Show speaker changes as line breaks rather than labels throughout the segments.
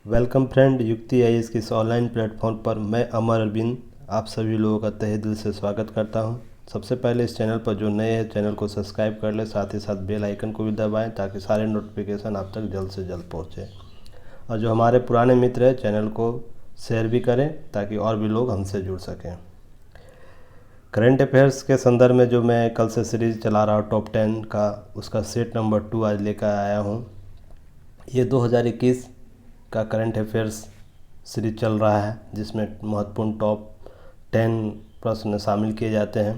Welcome friend, युक्ति IAS के इस ऑनलाइन प्लेटफॉर्म पर मैं अमर अरविंद आप सभी लोगों का तहे दिल से स्वागत करता हूं। सबसे पहले इस चैनल पर जो नए हैं चैनल को सब्सक्राइब कर लें, साथ ही साथ बेल आइकन को भी दबाएं ताकि सारे नोटिफिकेशन आप तक जल्द से जल्द पहुंचे। और जो हमारे पुराने मित्र हैं चैनल को शेयर भी करें ताकि और भी लोग हमसे जुड़ सकें। करंट अफेयर्स के संदर्भ में जो मैं कल से सीरीज़ चला रहा हूँ टॉप 10 का, उसका सेट नंबर 2 आज लेकर आया हूँ। ये 2021 का करंट अफेयर्स सीरीज चल रहा है जिसमें महत्वपूर्ण टॉप 10 प्रश्न शामिल किए जाते हैं।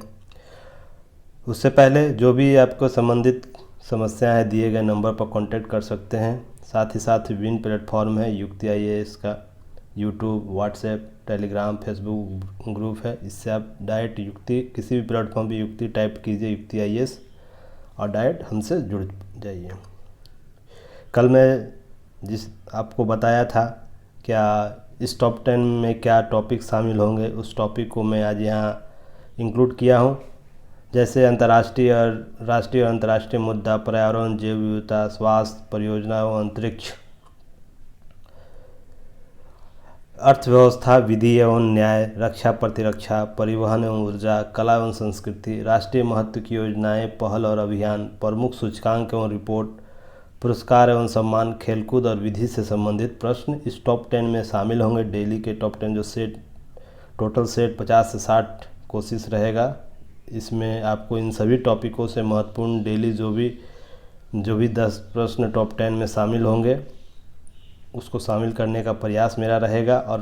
उससे पहले जो भी आपको संबंधित समस्याएं हैं दिए गए नंबर पर कांटेक्ट कर सकते हैं। साथ ही साथ विभिन्न प्लेटफॉर्म है युक्ति आईएएस का, YouTube, WhatsApp, Telegram, Facebook group है। इससे आप डायरेक्ट युक्ति किसी भी प्लेटफॉर्म पर युक्ति टाइप कीजिए युक्ति आईएएस और डायरेक्ट हमसे जुड़ जाइए। कल मैं जिस आपको बताया था क्या इस टॉप 10 में क्या टॉपिक शामिल होंगे, उस टॉपिक को मैं आज यहाँ इंक्लूड किया हूँ। जैसे अंतर्राष्ट्रीय और राष्ट्रीय और अंतर्राष्ट्रीय मुद्दा, पर्यावरण, जैव विविधता, स्वास्थ्य, परियोजना एवं अंतरिक्ष, अर्थव्यवस्था, विधि एवं न्याय, रक्षा प्रतिरक्षा, परिवहन एवं ऊर्जा, कला एवं संस्कृति, राष्ट्रीय महत्व की योजनाएं, पहल और अभियान, प्रमुख सूचकांक एवं रिपोर्ट, पुरस्कार एवं सम्मान, खेलकूद और विधि से संबंधित प्रश्न इस टॉप 10 में शामिल होंगे। डेली के टॉप 10 जो सेट टोटल सेट 50 से 60 कोशिश रहेगा। इसमें आपको इन सभी टॉपिकों से महत्वपूर्ण डेली जो भी 10 प्रश्न टॉप 10 में शामिल होंगे उसको शामिल करने का प्रयास मेरा रहेगा। और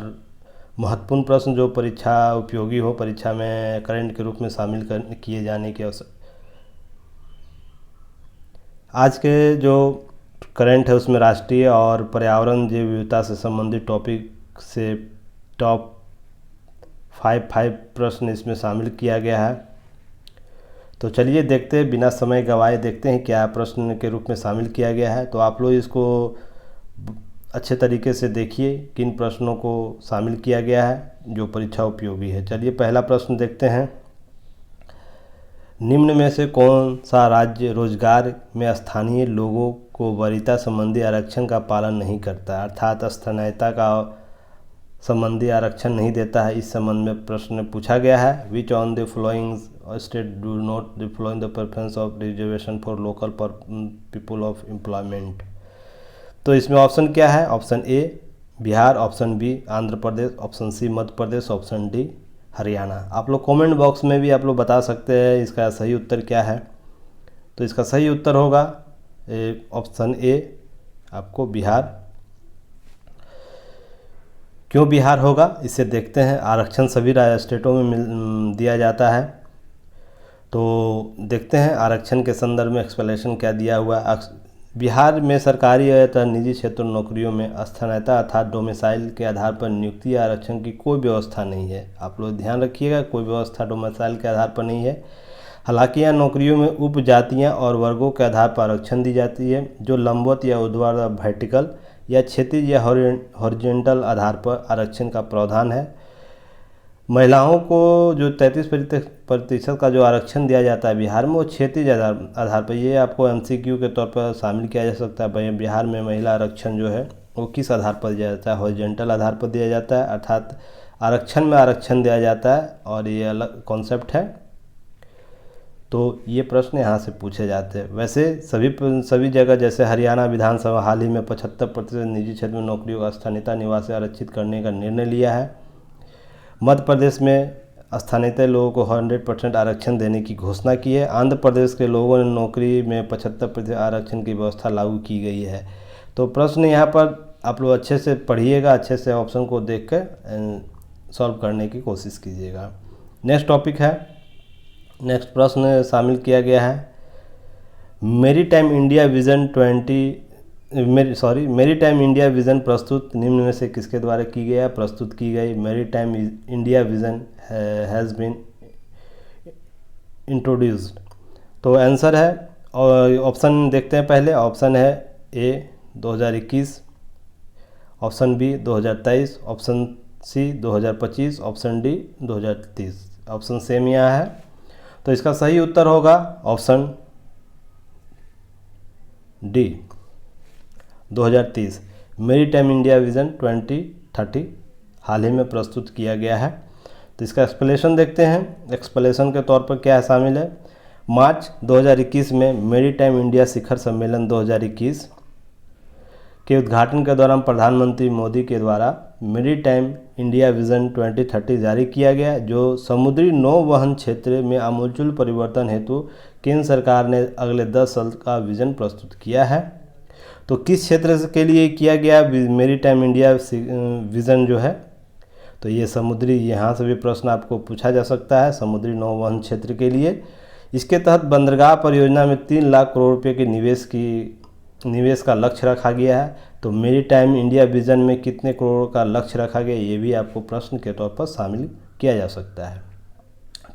महत्वपूर्ण प्रश्न जो परीक्षा उपयोगी हो, परीक्षा में करंट के रूप में शामिल किए जाने की आवश्यकता। आज के जो करंट है उसमें राष्ट्रीय और पर्यावरण जैव विविधता से संबंधित टॉपिक से टॉप 5 प्रश्न इसमें शामिल किया गया है। तो चलिए देखते हैं, बिना समय गवाए देखते हैं क्या प्रश्न के रूप में शामिल किया गया है। तो आप लोग इसको अच्छे तरीके से देखिए किन प्रश्नों को शामिल किया गया है जो परीक्षा उपयोगी है। चलिए पहला प्रश्न देखते हैं। निम्न में से कौन सा राज्य रोजगार में स्थानीय लोगों को वरीयता संबंधी आरक्षण का पालन नहीं करता, अर्थात स्थानीयता का संबंधी आरक्षण नहीं देता है? इस संबंध में प्रश्न पूछा गया है। Which on the following state do not the following the preference of reservation for local people of employment. तो इसमें ऑप्शन क्या है? Option A Bihar, option B Andhra Pradesh, option C Madhya Pradesh, option D Haryana. आप लोग कमेंट बॉक्स में भी आप लोग बता सकते हैं इसका सही उत्तर क्या है। तो इसका सही उत्तर होगा ऑप्शन ए, आपको बिहार। क्यों बिहार होगा इसे देखते हैं। आरक्षण सभी स्टेटों में दिया जाता है। तो देखते हैं आरक्षण के संदर्भ में एक्सप्लेनेशन क्या दिया हुआ है। बिहार में सरकारी तथा निजी क्षेत्र नौकरियों में स्थानीयता अर्थात डोमिसाइल के आधार पर नियुक्ति या आरक्षण की कोई व्यवस्था नहीं है। आप लोग ध्यान रखिएगा, कोई व्यवस्था डोमिसाइल के आधार पर नहीं है। हालांकि यहाँ नौकरियों में उप जातियाँ और वर्गों के आधार पर आरक्षण दी जाती है जो लंबवत या ऊर्ध्वाधर वर्टिकल या क्षैतिज या हॉरिजॉन्टल आधार पर आरक्षण का प्रावधान है। महिलाओं को जो 33% का जो आरक्षण दिया जाता है बिहार में वो क्षैतिज आधार पर, ये आपको एमसीक्यू के तौर पर शामिल किया जा सकता है। बिहार में महिला आरक्षण जो है वो किस आधार पर दिया जाता है? हॉरिजॉन्टल आधार पर दिया जाता है, अर्थात आरक्षण में आरक्षण दिया जाता है और ये अलग कॉन्सेप्ट है। तो ये प्रश्न यहाँ से पूछे जाते हैं। वैसे सभी जगह जैसे हरियाणा विधानसभा हाल ही में 75% निजी क्षेत्र में नौकरियों का स्थानीयता निवास से आरक्षित करने का निर्णय लिया है। मध्य प्रदेश में स्थानीय लोगों को 100% आरक्षण देने की घोषणा की है। आंध्र प्रदेश के लोगों ने नौकरी में 75% आरक्षण की व्यवस्था लागू की गई है। तो प्रश्न यहाँ पर आप लोग अच्छे से पढ़िएगा, अच्छे से ऑप्शन को देखकर सॉल्व करने की कोशिश कीजिएगा। नेक्स्ट टॉपिक है, नेक्स्ट प्रश्न शामिल किया गया है। मेरीटाइम इंडिया विज़न प्रस्तुत निम्न में से किसके द्वारा की गई है? प्रस्तुत की गई maritime India vision has been introduced. तो आंसर है, और ऑप्शन देखते हैं पहले। ऑप्शन है A 2021, option B 2023, option C 2025, option D 2030। Option same यहाँ है। तो इसका सही उत्तर होगा option D 2030। Maritime India vision 2030 हाल ही में प्रस्तुत किया गया है। तो इसका एक्सप्लेनेशन देखते हैं। एक्सप्लेनेशन के तौर पर क्या शामिल है। मार्च 2021 में मेरीटाइम इंडिया शिखर सम्मेलन 2021 के उद्घाटन के दौरान प्रधानमंत्री मोदी के द्वारा मेरीटाइम इंडिया विज़न 2030 जारी किया गया, जो समुद्री नौवहन क्षेत्र में आमूल परिवर्तन हेतु केंद्र सरकार ने अगले 10 साल का विज़न प्रस्तुत किया है। तो किस क्षेत्र के लिए किया गया मेरीटाइम इंडिया विज़न जो है, तो ये समुद्री, यहाँ से भी प्रश्न आपको पूछा जा सकता है, समुद्री नौवहन क्षेत्र के लिए। इसके तहत बंदरगाह परियोजना में 3 लाख करोड़ रुपये के निवेश का लक्ष्य रखा गया है। तो मेरीटाइम इंडिया विज़न में कितने करोड़ का लक्ष्य रखा गया, ये भी आपको प्रश्न के तौर पर शामिल किया जा सकता है।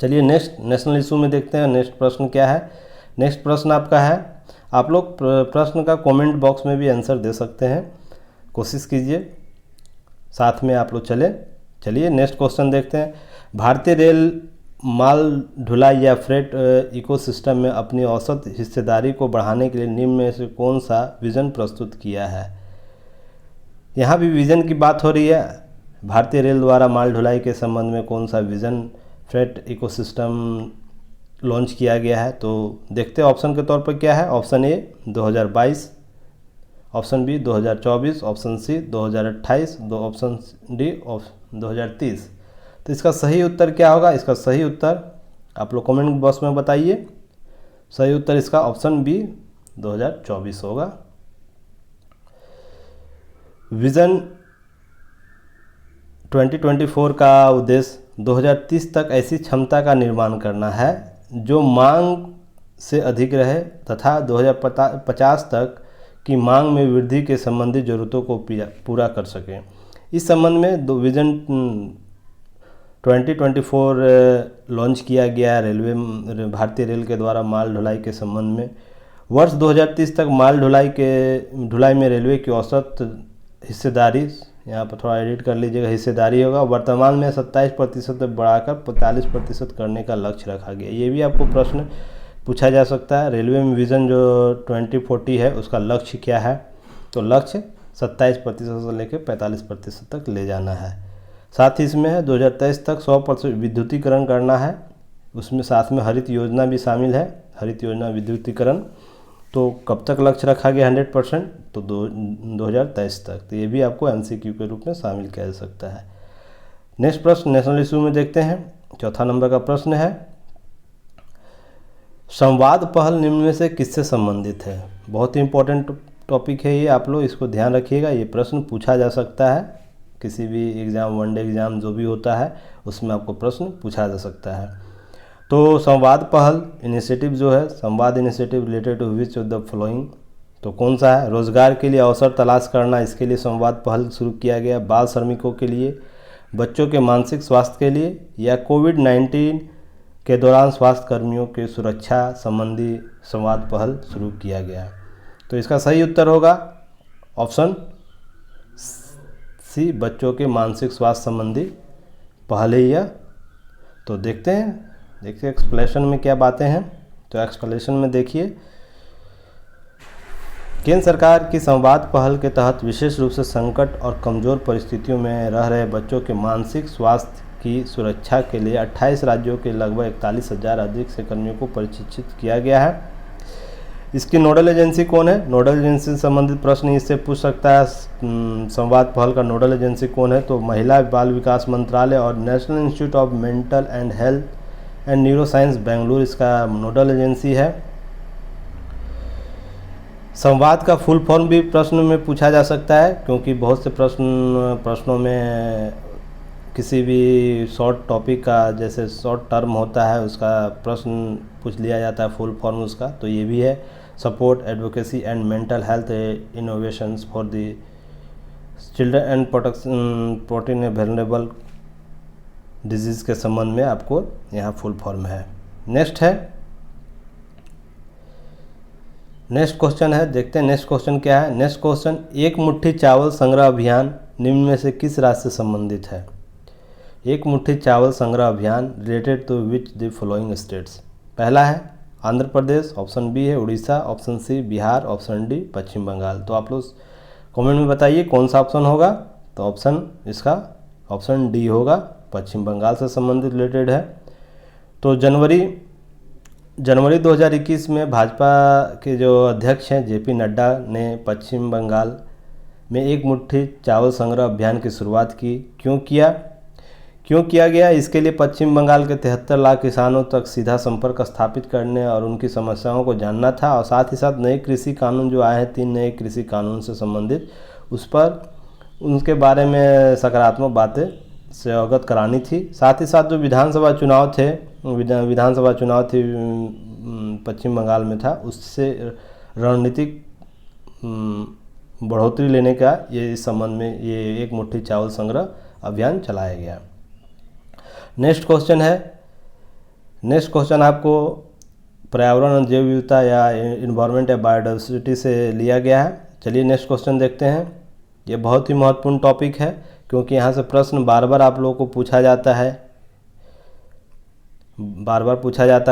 चलिए नेक्स्ट नेशनल इशू में देखते हैं। नेक्स्ट प्रश्न क्या है। नेक्स्ट प्रश्न आपका है, आप लोग प्रश्न का कमेंट बॉक्स में भी आंसर दे सकते हैं, कोशिश कीजिए, साथ में आप लोग चलिए नेक्स्ट क्वेश्चन देखते हैं। भारतीय रेल माल ढुलाई या फ्रेट इकोसिस्टम में अपनी औसत हिस्सेदारी को बढ़ाने के लिए निम्न में से कौन सा विज़न प्रस्तुत किया है। यहाँ भी विज़न की बात हो रही है। भारतीय रेल द्वारा माल ढुलाई के संबंध में कौन सा विज़न फ्रेट इकोसिस्टम लॉन्च किया गया है। तो देखते हैं ऑप्शन के तौर पर क्या है। Option A 2022, option B 2024, option C 2028, option D 2030। तो इसका सही उत्तर क्या होगा। इसका सही उत्तर आप लोग कमेंट बॉक्स में बताइए। सही उत्तर इसका ऑप्शन बी 2024 होगा। विज़न 2024 का उद्देश्य 2030 तक ऐसी क्षमता का निर्माण करना है जो मांग से अधिक रहे तथा 2050 तक की मांग में वृद्धि के संबंधी ज़रूरतों को पूरा कर सके। इस संबंध में विज़न 2024 लॉन्च किया गया भारतीय रेल के द्वारा माल ढुलाई के संबंध में। वर्ष 2030 तक माल ढुलाई में रेलवे की औसत हिस्सेदारी, यहाँ पर थोड़ा एडिट कर लीजिएगा, हिस्सेदारी होगा वर्तमान में 27% बढ़ाकर 45% करने का लक्ष्य रखा गया। ये भी आपको प्रश्न पूछा जा सकता है। रेलवे में विज़न जो 2040 है उसका लक्ष्य क्या है। तो लक्ष्य 27% से लेकर 45% तक ले जाना है। साथ ही इसमें है 2023 तक 100% विद्युतीकरण करना है। उसमें साथ में हरित योजना भी शामिल है, हरित योजना विद्युतीकरण। तो कब तक लक्ष्य रखा गया 100%, तो 2023 तक। तो ये भी आपको MCQ के रूप में शामिल किया जा सकता है। नेक्स्ट प्रश्न नेशनल इशू में देखते हैं। चौथा नंबर का प्रश्न है, संवाद पहल निम्न में से किससे संबंधित है। बहुत ही इंपॉर्टेंट टॉपिक है ये, आप लोग इसको ध्यान रखिएगा। ये प्रश्न पूछा जा सकता है, किसी भी एग्ज़ाम, वनडे एग्ज़ाम जो भी होता है उसमें आपको प्रश्न पूछा जा सकता है। तो संवाद पहल इनिशिएटिव जो है, Samvad initiative related to which of the following, तो कौन सा है। रोजगार के लिए अवसर तलाश करना, इसके लिए संवाद पहल शुरू किया गया। बाल श्रमिकों के लिए, बच्चों के मानसिक स्वास्थ्य के लिए, या कोविड-19 के दौरान स्वास्थ्य कर्मियों की सुरक्षा संबंधी संवाद पहल शुरू किया गया। तो इसका सही उत्तर होगा ऑप्शन सी, बच्चों के मानसिक स्वास्थ्य संबंधी पहल है यह। तो देखते हैं एक्सप्लेनेशन में क्या बातें हैं। तो एक्सप्लेनेशन में देखिए, केंद्र सरकार की संवाद पहल के तहत विशेष रूप से संकट और कमज़ोर परिस्थितियों में रह रहे बच्चों के मानसिक स्वास्थ्य की सुरक्षा के लिए 28 राज्यों के लगभग 41,000 अधिक से कर्मियों को प्रशिक्षित किया गया है। इसकी नोडल एजेंसी कौन है। नोडल एजेंसी से संबंधित प्रश्न इससे पूछ सकता है। संवाद पहल का नोडल एजेंसी कौन है। तो महिला बाल विकास मंत्रालय और national institute of mental and health and neuro science Bengaluru इसका नोडल एजेंसी है। संवाद का फुल फॉर्म भी प्रश्न में पूछा जा सकता है, क्योंकि बहुत से प्रश्नों में किसी भी शॉर्ट टॉपिक का, जैसे शॉर्ट टर्म होता है, उसका प्रश्न पूछ लिया जाता है फुल फॉर्म उसका। तो ये भी है, support advocacy and mental health innovations for the children and protein vulnerable disease के संबंध में आपको यहाँ फुल फॉर्म है। नेक्स्ट क्वेश्चन है, देखते हैं नेक्स्ट क्वेश्चन क्या है। नेक्स्ट क्वेश्चन, एक मुट्ठी चावल संग्रह अभियान निम्न में से किस राज्य से संबंधित है। एक मुट्ठी चावल संग्रह अभियान related to which the following states. पहला है आंध्र प्रदेश, ऑप्शन बी है Orissa, option C Bihar, option D Paschim Bangal. तो आप लोग कमेंट में बताइए कौन सा ऑप्शन होगा। तो ऑप्शन इसका ऑप्शन डी होगा, पश्चिम बंगाल से संबंधित रिलेटेड है। तो जनवरी 2021 में भाजपा के जो अध्यक्ष हैं जेपी नड्डा ने पश्चिम बंगाल में एक मुट्ठी चावल संग्रह अभियान की शुरुआत की। क्यों किया गया? इसके लिए पश्चिम बंगाल के 73 लाख किसानों तक सीधा संपर्क स्थापित करने और उनकी समस्याओं को जानना था, और साथ ही साथ नए कृषि कानून जो आए हैं 3 नए कृषि कानून से संबंधित, उस पर उनके बारे में सकारात्मक बातें से अवगत करानी थी। साथ ही साथ जो विधानसभा चुनाव थे पश्चिम बंगाल में था, उससे रणनीतिक बढ़ोतरी लेने का ये इस संबंध में ये एक मुट्ठी चावल संग्रह अभियान चलाया गया। नेक्स्ट क्वेश्चन आपको पर्यावरण और जैव विविधता या इन्वायरमेंट या बायोडाइवर्सिटी से लिया गया है। चलिए नेक्स्ट क्वेश्चन देखते हैं। ये बहुत ही महत्वपूर्ण टॉपिक है, क्योंकि यहाँ से प्रश्न बार बार आप लोगों को पूछा जाता है,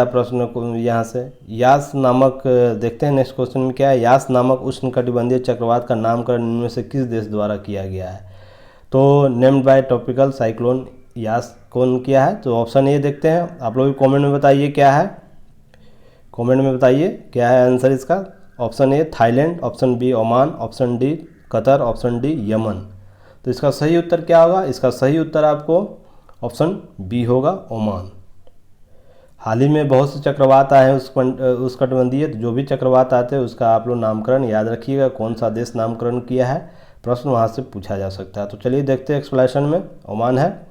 प्रश्न को यहाँ से। यास नामक, देखते हैं नेक्स्ट क्वेश्चन में क्या है। यास नामक उष्णकटिबंधीय चक्रवात का नामकरण इनमें से किस देश द्वारा किया गया है? तो named by tropical cyclone Yaas कौन किया है? तो ऑप्शन ए देखते हैं। आप लोग कमेंट में बताइए क्या है, आंसर इसका। Option A Thailand, option B Oman, option D Qatar, option D Yemen. तो इसका सही उत्तर क्या होगा? इसका सही उत्तर आपको ऑप्शन बी होगा, ओमान। हाल ही में बहुत से चक्रवात आए हैं उष्णकटिबंधीय, तो जो भी चक्रवात आते हैं उसका आप लोग नामकरण याद रखिएगा, कौन सा देश नामकरण किया है, प्रश्न वहाँ से पूछा जा सकता है। तो चलिए देखते हैं एक्सप्लेनेशन में। ओमान है।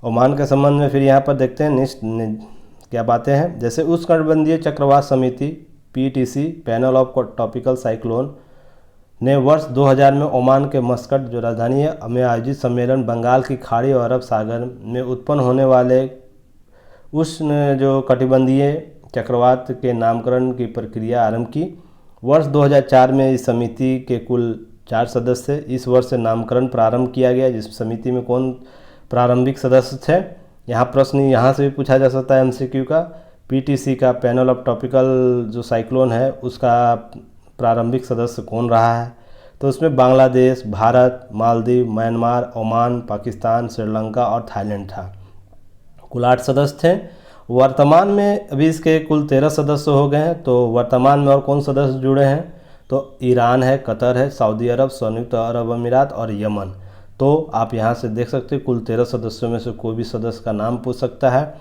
ओमान के संबंध में फिर यहाँ पर देखते हैं नेक्स्ट क्या बातें हैं। जैसे उष्णकटिबंधीय चक्रवात समिति PTC panel of tropical cyclone ने वर्ष 2000 में ओमान के मस्कट जो राजधानी है में आयोजित सम्मेलन बंगाल की खाड़ी और अरब सागर में उत्पन्न होने वाले उष्ण जो कटिबंधीय चक्रवात के नामकरण की प्रक्रिया आरंभ की। वर्ष 2004 में इस समिति के कुल 4 सदस्य इस वर्ष से नामकरण प्रारंभ किया गया। जिस समिति में कौन प्रारंभिक सदस्य थे? यहाँ प्रश्न यहाँ से भी पूछा जा सकता है MCQ का। PTC का पैनल ऑफ ट्रॉपिकल जो साइक्लोन है उसका प्रारंभिक सदस्य कौन रहा है? तो उसमें बांग्लादेश, भारत, मालदीव, म्यांमार, ओमान, पाकिस्तान, श्रीलंका और थाईलैंड था। कुल 8 सदस्य थे। वर्तमान में अभी इसके कुल 13 सदस्य हो गए हैं। तो वर्तमान में और कौन सदस्य जुड़े हैं? तो ईरान है, कतर है, सऊदी अरब, संयुक्त अरब अमीरात और यमन। तो आप यहाँ से देख सकते हैं कुल 13 सदस्यों में से कोई भी सदस्य का नाम पूछ सकता है।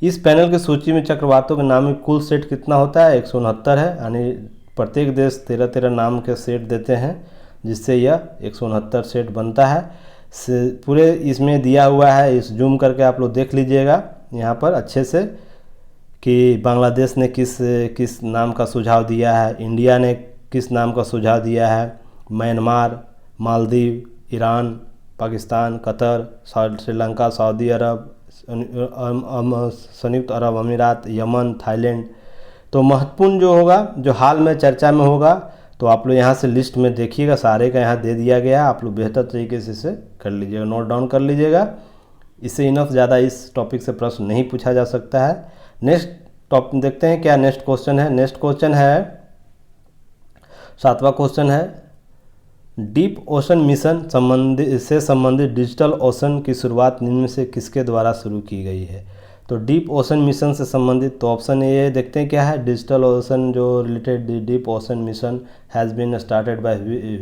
इस पैनल की सूची में चक्रवातों के नाम में कुल सेट कितना होता है? 169 है, यानी प्रत्येक देश 13-13 नाम के सेट देते हैं, जिससे यह 169 सेट बनता है। पूरे इसमें दिया हुआ है, इस जूम करके आप लोग देख लीजिएगा यहाँ पर अच्छे से कि बांग्लादेश ने किस नाम का सुझाव दिया है, इंडिया ने किस नाम का सुझाव दिया है, Myanmar, Maldives, Iran, Pakistan, Qatar, Sri Lanka, Saudi Arab, संयुक्त अरब अमीरात, यमन, थाईलैंड। तो महत्वपूर्ण जो होगा, जो हाल में चर्चा में होगा, तो आप लोग यहाँ से लिस्ट में देखिएगा, सारे का यहाँ दे दिया गया है। आप लोग बेहतर तरीके से इसे कर लीजिएगा, नोट डाउन कर लीजिएगा। इससे इनफ ज़्यादा इस टॉपिक से प्रश्न नहीं पूछा जा सकता है। नेक्स्ट टॉपिक देखते हैं क्या नेक्स्ट क्वेश्चन है। नेक्स्ट क्वेश्चन है 7वां क्वेश्चन है, डीप ओशन मिशन संबंधित डिजिटल ओशन की शुरुआत निम्न में से किसके द्वारा शुरू की गई है? तो डीप ओशन मिशन से संबंधित, तो ऑप्शन ए देखते हैं क्या है। डिजिटल ओशन जो related deep ocean mission has been started by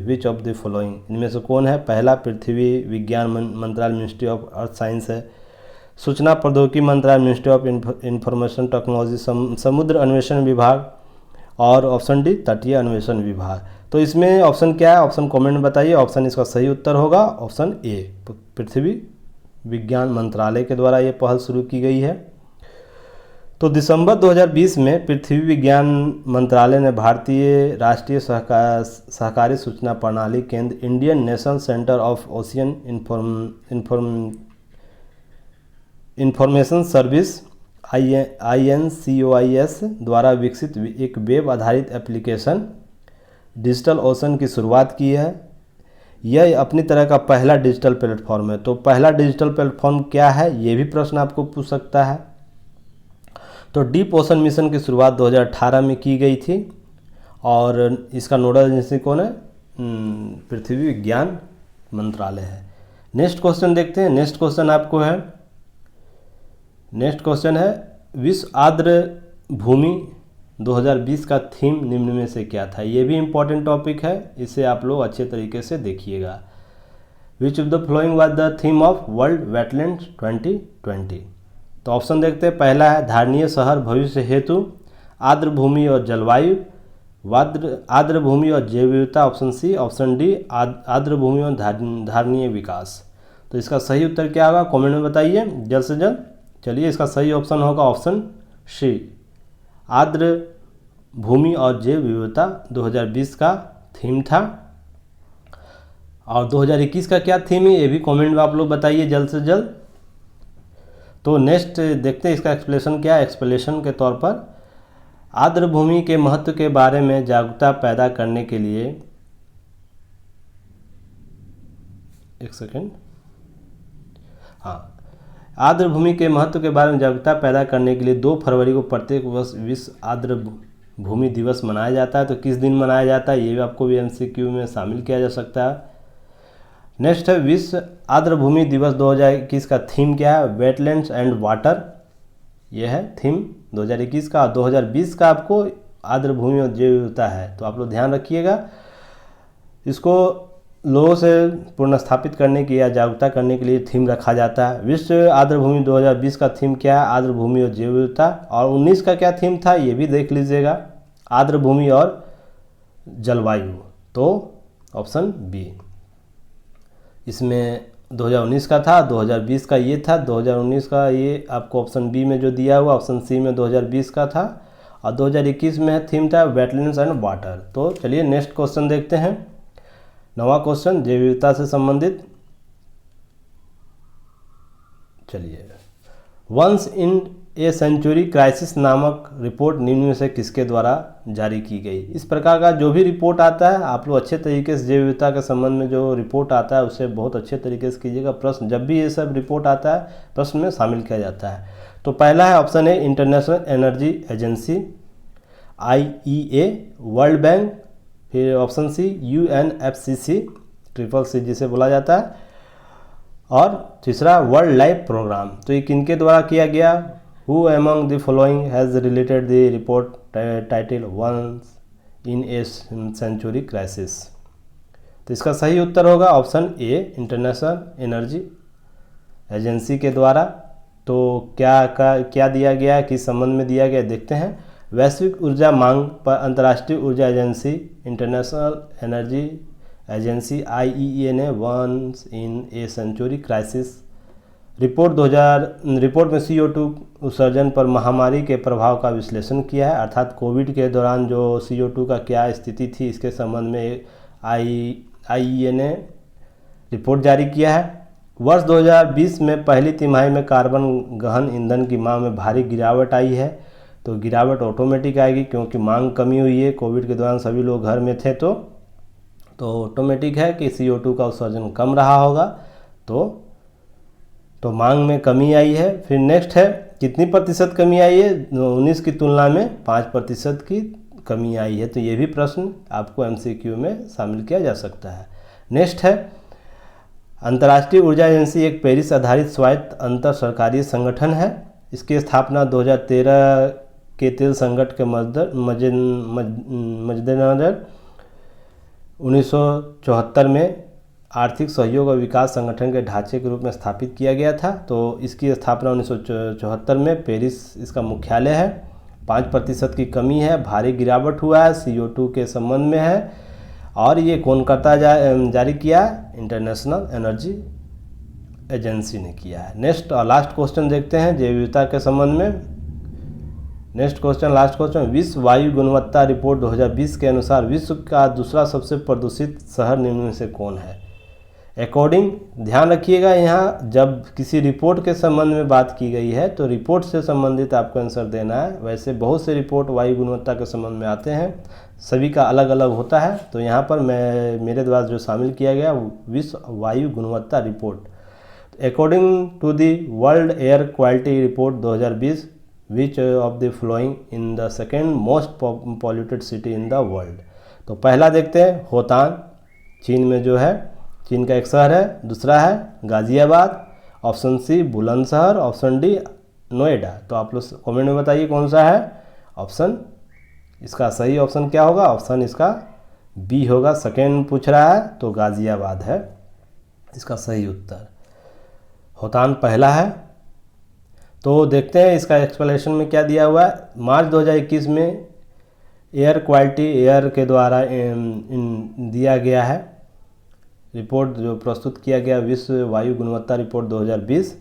which of the following? इनमें से कौन है? पहला पृथ्वी विज्ञान मंत्रालय मिनिस्ट्री ऑफ अर्थ साइंस है, सूचना प्रौद्योगिकी मंत्रालय मिनिस्ट्री ऑफ इंफॉर्मेशन टेक्नोलॉजी समुद्र अन्वेषण विभाग, और ऑप्शन डी तटीय अन्वेषण विभाग। तो इसमें ऑप्शन क्या है? ऑप्शन कमेंट में बताइए। ऑप्शन इसका सही उत्तर होगा ऑप्शन ए, पृथ्वी विज्ञान मंत्रालय के द्वारा ये पहल शुरू की गई है। तो दिसंबर 2020 में पृथ्वी विज्ञान मंत्रालय ने भारतीय राष्ट्रीय सहकारी सूचना प्रणाली केंद्र Indian national centre of ocean information service INCOIS द्वारा विकसित एक वेब आधारित एप्लीकेशन डिजिटल ओशन की शुरुआत की है। यह अपनी तरह का पहला डिजिटल प्लेटफॉर्म है। तो पहला डिजिटल प्लेटफॉर्म क्या है, ये भी प्रश्न आपको पूछ सकता है। तो डीप ओशन मिशन की शुरुआत 2018 में की गई थी, और इसका नोडल एजेंसी कौन है? पृथ्वी विज्ञान मंत्रालय है। नेक्स्ट क्वेश्चन देखते हैं। नेक्स्ट क्वेश्चन आपको है, नेक्स्ट क्वेश्चन है विश्व आर्द्र भूमि 2020 का थीम निम्न में से क्या था। ये भी इम्पोर्टेंट टॉपिक है, इसे आप लोग अच्छे तरीके से देखिएगा। विच of the following was the theme of world wetlands 2020। तो ऑप्शन देखते हैं। पहला है धारणीय शहर भविष्य हेतु, आर्द्र भूमि और जलवायु, आर्द्र भूमि और जैव विविधता ऑप्शन सी, ऑप्शन डी आर्द्र भूमि और धारणीय विकास। तो इसका सही उत्तर क्या होगा कमेंट में बताइए जल्द से जल्द। चलिए, इसका सही ऑप्शन होगा ऑप्शन सी, आर्द्र भूमि और जैव विविधता 2020 का थीम था। और 2021 का क्या थीम है ये भी कमेंट में आप लोग बताइए जल्द से जल्द। तो नेक्स्ट देखते हैं इसका एक्सप्लेनेशन क्या है। एक्सप्लेनेशन के तौर पर आर्द्र भूमि के महत्व के बारे में जागरूकता पैदा करने के लिए, एक सेकेंड, हाँ, आर्द्र भूमि के महत्व के बारे में जागरूकता पैदा करने के लिए 2 फरवरी को प्रत्येक वर्ष विश्व आर्द्र भूमि दिवस मनाया जाता है। तो किस दिन मनाया जाता है ये भी आपको भी MCQ में शामिल किया जा सकता है। नेक्स्ट है विश्व आर्द्र भूमि दिवस 2021 का थीम क्या है। वेटलैंड्स एंड वाटर, ये है थीम 2021 का। 2020 का आपको आर्द्र भूमि और जैव विविधता है। तो आप लोग ध्यान रखिएगा, इसको लोगों से पुनर्स्थापित करने की या जागरूकता करने के लिए थीम रखा जाता है। विश्व आर्द्र भूमि 2020 का थीम क्या है, आर्द्र भूमि और जैव विविधता। और 19 का क्या थीम था ये भी देख लीजिएगा, आर्द्र भूमि और जलवायु। तो ऑप्शन बी इसमें 2019 का था, 2020 का ये था। 2019 का ये आपको ऑप्शन बी में जो दिया हुआ, ऑप्शन सी में 2020 का था। और 2021 में थीम था वेटलैंड्स एंड वाटर। तो चलिए नेक्स्ट क्वेश्चन देखते हैं। 9वां क्वेश्चन जैव विविधता से संबंधित। चलिए, once in a century crisis नामक रिपोर्ट निम्न में से किसके द्वारा जारी की गई। इस प्रकार का जो भी रिपोर्ट आता है आप लोग अच्छे तरीके से जैव विविधता के संबंध में जो रिपोर्ट आता है उसे बहुत अच्छे तरीके से कीजिएगा। प्रश्न जब भी ये सब रिपोर्ट आता है प्रश्न में शामिल किया जाता है। तो पहला है ऑप्शन ए international energy agency IEA, world bank, फिर ऑप्शन सी UNFCCC CCC जिसे बोला जाता है, और तीसरा वर्ल्ड लाइफ प्रोग्राम। तो ये किनके द्वारा किया गया। Who among the following has related the report title Once in a Century Crisis। तो इसका सही उत्तर होगा option A international energy agency के द्वारा। तो क्या दिया गया, किस संबंध में दिया गया देखते हैं। वैश्विक ऊर्जा मांग पर अंतर्राष्ट्रीय ऊर्जा agency international energy agency IEA ने once in a century crisis report में CO2 उत्सर्जन पर महामारी के प्रभाव का विश्लेषण किया है। अर्थात कोविड के दौरान जो CO2 का क्या स्थिति थी इसके संबंध में IEA ने रिपोर्ट जारी किया है। वर्ष 2020 में पहली तिमाही में कार्बन गहन ईंधन की मांग में भारी गिरावट आई है। तो गिरावट ऑटोमेटिक आएगी क्योंकि मांग कमी हुई है। कोविड के दौरान सभी लोग घर में थे तो ऑटोमेटिक है कि CO2 का उत्सर्जन कम रहा होगा। तो मांग में कमी आई है। फिर नेक्स्ट है कितनी प्रतिशत कमी आई है। 19 की तुलना में 5% की कमी आई है। तो ये भी प्रश्न आपको MCQ में शामिल किया जा सकता है। नेक्स्ट है अंतर्राष्ट्रीय ऊर्जा एजेंसी एक पेरिस आधारित स्वायत्त अंतर सरकारी संगठन है। इसकी स्थापना 2013 के तेल संकट के मद्देनजर 1974 में आर्थिक सहयोग और विकास संगठन के ढांचे के रूप में स्थापित किया गया था। तो इसकी स्थापना 1974 में पेरिस इसका मुख्यालय है। 5% की कमी है, भारी गिरावट हुआ है, CO2 के संबंध में है। और ये कौन करता जारी किया, इंटरनेशनल एनर्जी एजेंसी ने किया है। नेक्स्ट और लास्ट क्वेश्चन देखते हैं जैव विविधता के संबंध में। नेक्स्ट क्वेश्चन, लास्ट क्वेश्चन, विश्व वायु गुणवत्ता रिपोर्ट 2020 के अनुसार विश्व का दूसरा सबसे प्रदूषित शहर निम्न में से कौन है। अकॉर्डिंग, ध्यान रखिएगा यहाँ जब किसी रिपोर्ट के संबंध में बात की गई है तो रिपोर्ट से संबंधित आपको आंसर देना है। वैसे बहुत से रिपोर्ट वायु गुणवत्ता के संबंध में आते हैं, सभी का अलग अलग होता है। तो यहाँ पर मेरे द्वारा जो शामिल किया गया विश्व वायु गुणवत्ता report. According to the world air quality report 2020 which of the following in the second most polluted city in the world. तो पहला देखते हैं होतांग, चीन में जो है, चीन का एक शहर है, दूसरा है Ghaziabad, option C Bulandshahr, option D Noida. तो आप लोग कमेंट में बताइए कौन सा है ऑप्शन। इसका सही ऑप्शन क्या होगा? ऑप्शन इसका बी होगा। सेकेंड पूछ रहा है तो गाज़ियाबाद है इसका सही उत्तर। होतान पहला है। तो देखते हैं इसका एक्सप्लेनेशन में क्या दिया हुआ है। मार्च 2021 में एयर क्वालिटी एयर के द्वारा दिया गया है रिपोर्ट जो प्रस्तुत किया गया, विश्व वायु गुणवत्ता रिपोर्ट 2020।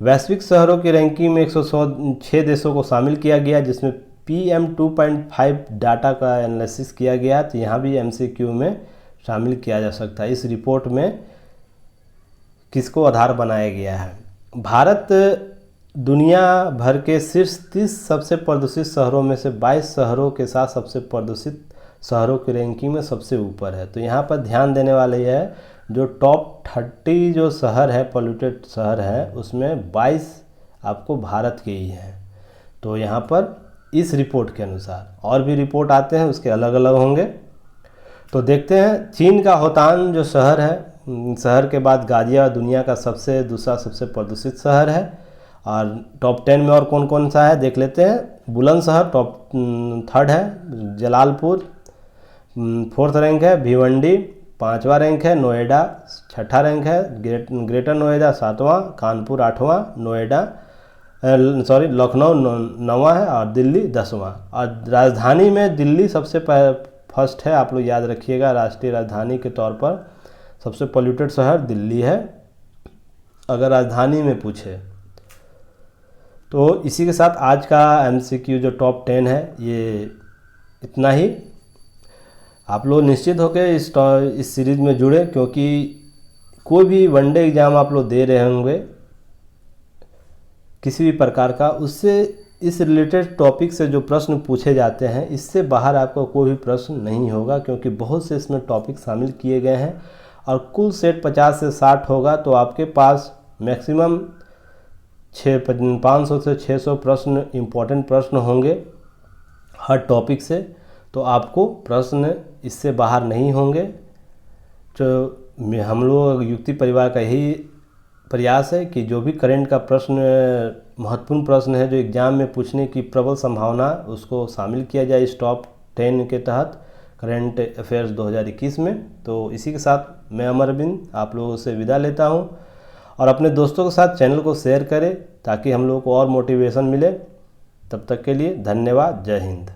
वैश्विक शहरों की रैंकिंग में 106 देशों को शामिल किया गया, जिसमें PM 2.5 डाटा का एनालिसिस किया गया। तो यहाँ भी MCQ में शामिल किया जा सकता है। इस रिपोर्ट में किसको आधार बनाया गया है? भारत दुनिया भर के शीर्ष 30 सबसे प्रदूषित शहरों में से 22 शहरों के साथ सबसे प्रदूषित शहरों की रैंकिंग में सबसे ऊपर है। तो यहाँ पर ध्यान देने वाले यह है जो टॉप 30 जो शहर है, पॉल्यूटेड शहर है, उसमें 22 आपको भारत के ही हैं। तो यहाँ पर इस रिपोर्ट के अनुसार, और भी रिपोर्ट आते हैं उसके अलग अलग होंगे। तो देखते हैं चीन का होतान जो शहर है, शहर के बाद गाजियाबाद दुनिया का दूसरा सबसे प्रदूषित शहर है। और टॉप 10 में और कौन कौन सा है देख लेते हैं। बुलंदशहर टॉप 3rd है, जलालपुर 4th रैंक है, भिवंडी 5वां रैंक है, नोएडा 6ठा रैंक है, ग्रेटर नोएडा 7वां, कानपुर 8वां, लखनऊ 9वां है और दिल्ली 10वां। और राजधानी में दिल्ली सबसे फर्स्ट है, आप लोग याद रखिएगा। राष्ट्रीय राजधानी के तौर पर सबसे पॉल्यूटेड शहर दिल्ली है अगर राजधानी में पूछे। तो इसी के साथ आज का MCQ जो टॉप 10 है ये इतना ही। आप लोग निश्चित होकर इस सीरीज़ में जुड़े, क्योंकि कोई भी वनडे एग्ज़ाम आप लोग दे रहे होंगे किसी भी प्रकार का, उससे इस रिलेटेड टॉपिक से जो प्रश्न पूछे जाते हैं इससे बाहर आपको कोई भी प्रश्न नहीं होगा, क्योंकि बहुत से इसमें टॉपिक शामिल किए गए हैं। और कुल सेट 50 से 60 होगा, तो आपके पास मैक्सिमम 500 से 600 प्रश्न इम्पोर्टेंट प्रश्न होंगे हर टॉपिक से। तो आपको प्रश्न इससे बाहर नहीं होंगे। तो हम लोग युक्ति परिवार का यही प्रयास है कि जो भी करंट का प्रश्न, महत्वपूर्ण प्रश्न है जो एग्ज़ाम में पूछने की प्रबल संभावना, उसको शामिल किया जाए इस टॉप 10 के तहत करंट अफेयर्स 2021 में। तो इसी के साथ मैं अमर अरविंद आप लोगों से विदा लेता हूं, और अपने दोस्तों के साथ चैनल को शेयर करें ताकि हम लोगों को और मोटिवेशन मिले। तब तक के लिए धन्यवाद। जय हिंद।